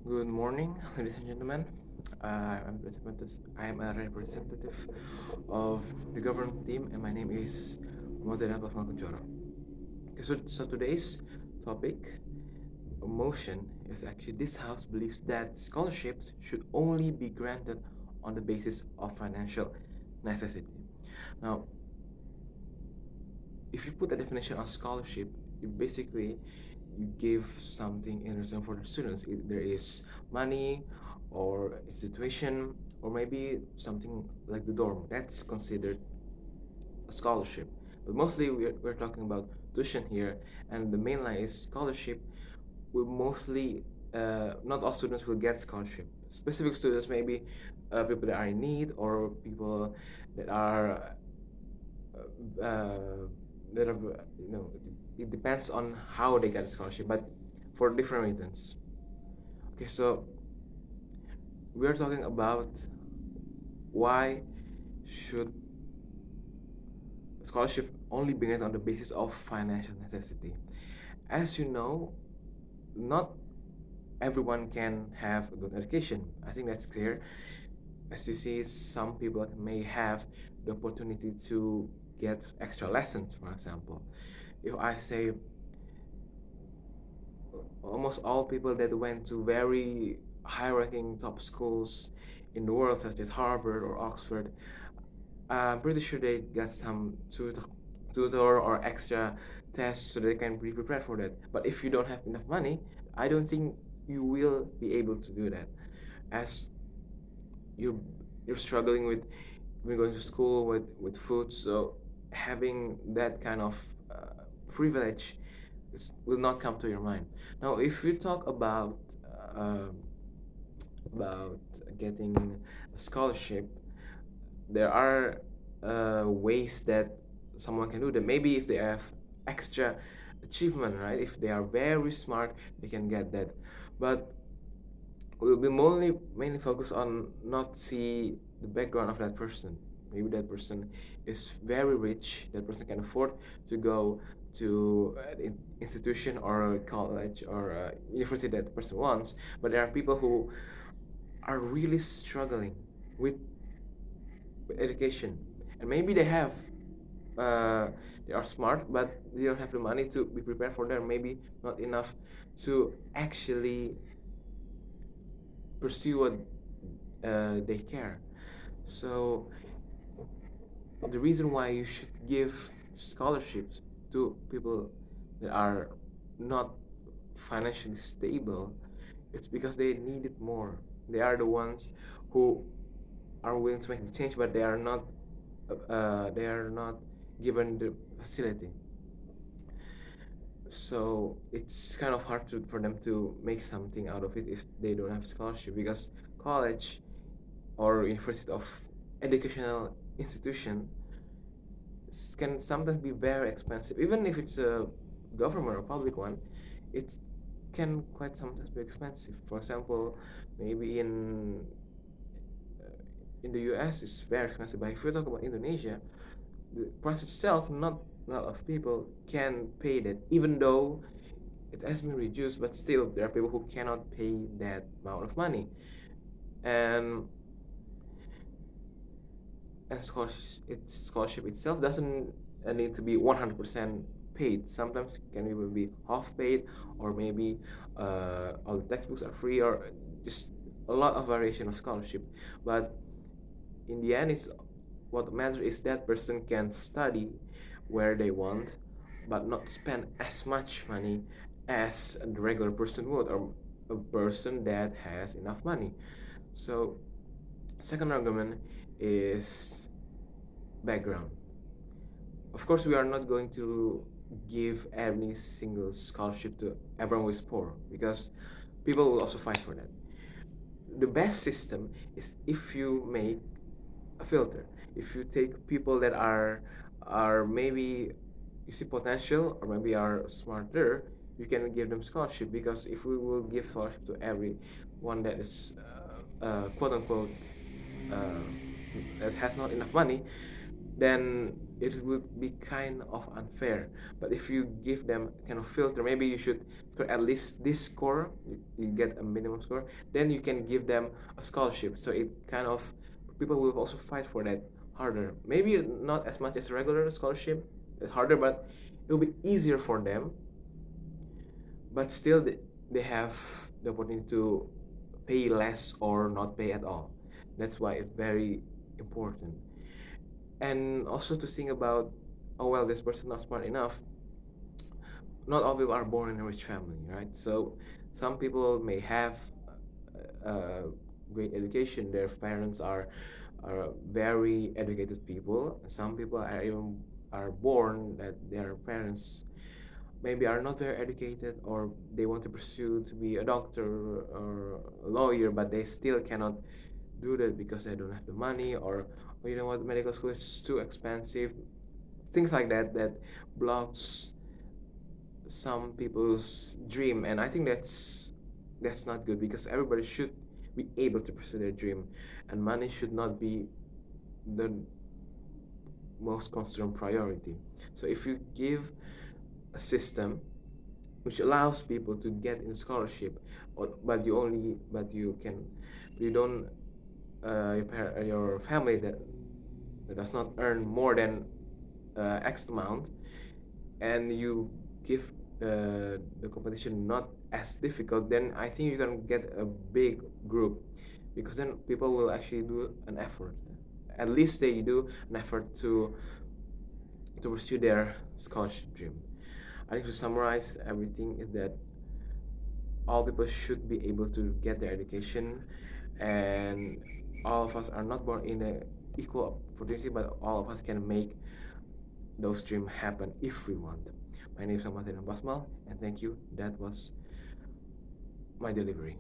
Good morning, ladies and gentlemen. I am a representative of the government team, and my name is Zaidan Pasmal. So today's topic, motion, is actually this house believes that scholarships should only be granted on the basis of financial necessity. Now, if you put a definition on scholarship, you give something in return for the students. There is money or institution or maybe something like the dorm. That's considered a scholarship. But mostly we're talking about tuition here, and the main line is scholarship will mostly not all students will get scholarship. Specific students, maybe people that are in need or people that are uh, that are it depends on how they get a scholarship, but for different reasons. Okay, so we are talking about why should scholarship only be granted on the basis of financial necessity. As you know, not everyone can have a good education. I think that's clear. As you see, some people may have the opportunity to get extra lessons, for example. If I say almost all people that went to very high-ranking top schools in the world, such as Harvard or Oxford, I'm pretty sure they got some tutor or extra tests so they can be prepared for that. But if you don't have enough money, I don't think you will be able to do that, as you you're struggling with when going to school with food. So having that kind of privilege will not come to your mind. Now, if you talk uh, about getting a scholarship, there are ways that someone can do that. Maybe if they have extra achievement, right? If they are very smart, they can get that. But we'll be mainly focused on not see the background of that person. Maybe that person is very rich. That person can afford to go to an institution or a college or a university that the person wants. But there are people who are really struggling with education, and maybe uh, they are smart, but they don't have the money to be prepared for them. Maybe not enough to actually pursue what they care. So the reason why you should give scholarships to people that are not financially stable, it's because they need it more. They are the ones who are willing to make the change, but they are not given the facility. So it's kind of hard for them to make something out of it if they don't have scholarship, because college or university of educational institution can sometimes be very expensive. Even if it's a government or public one, it can quite sometimes be expensive. For example, maybe in the US it's very expensive, but if we talk about Indonesia, the price itself, not a lot of people can pay that, even though it has been reduced, but still there are people who cannot pay that amount of money. And and scholarship itself doesn't need to be 100% paid. Sometimes it can even be half paid, or maybe all the textbooks are free, or just a lot of variation of scholarship. But in the end, it's what matters is that person can study where they want, but not spend as much money as the regular person would, or a person that has enough money. So second argument is background. Of course, we are not going to give any single scholarship to everyone who is poor, because people will also fight for that. The best system is if you make a filter. If you take people that are maybe you see potential or maybe are smarter, you can give them scholarship, because if we will give scholarship to everyone that is quote unquote uh, that has not enough money, then it would be kind of unfair. But if you give them kind of filter, maybe you should score at least this score, you get a minimum score, then you can give them a scholarship. So it kind of, people will also fight for that harder. Maybe not as much as a regular scholarship, it's harder, but it will be easier for them. But still, they have the opportunity to pay less or not pay at all. That's why it's very important. And also to think about, oh well, this person not smart enough. Not all people are born in a rich family, right? So some people may have great education. Their parents are very educated people. Some people are even are born that their parents maybe are not very educated, or they want to pursue to be a doctor or a lawyer, but they still cannot do that because they don't have the money, or you know what, medical school is too expensive, things like that, that blocks some people's dream. And I think that's not good, because everybody should be able to pursue their dream, and money should not be the most concerned priority. So if you give a system which allows people to get in scholarship, but you can, you don't, your family that does not earn more than X amount, and you give the competition not as difficult, then I think you can get a big group, because then people will actually do an effort. At least they do an effort to pursue their scholarship dream. I think to summarize everything is that all people should be able to get their education, and all of us are not born in a equal opportunity, but all of us can make those dreams happen if we want. My name is Zaidan Pasmal, and thank you. That was my delivery.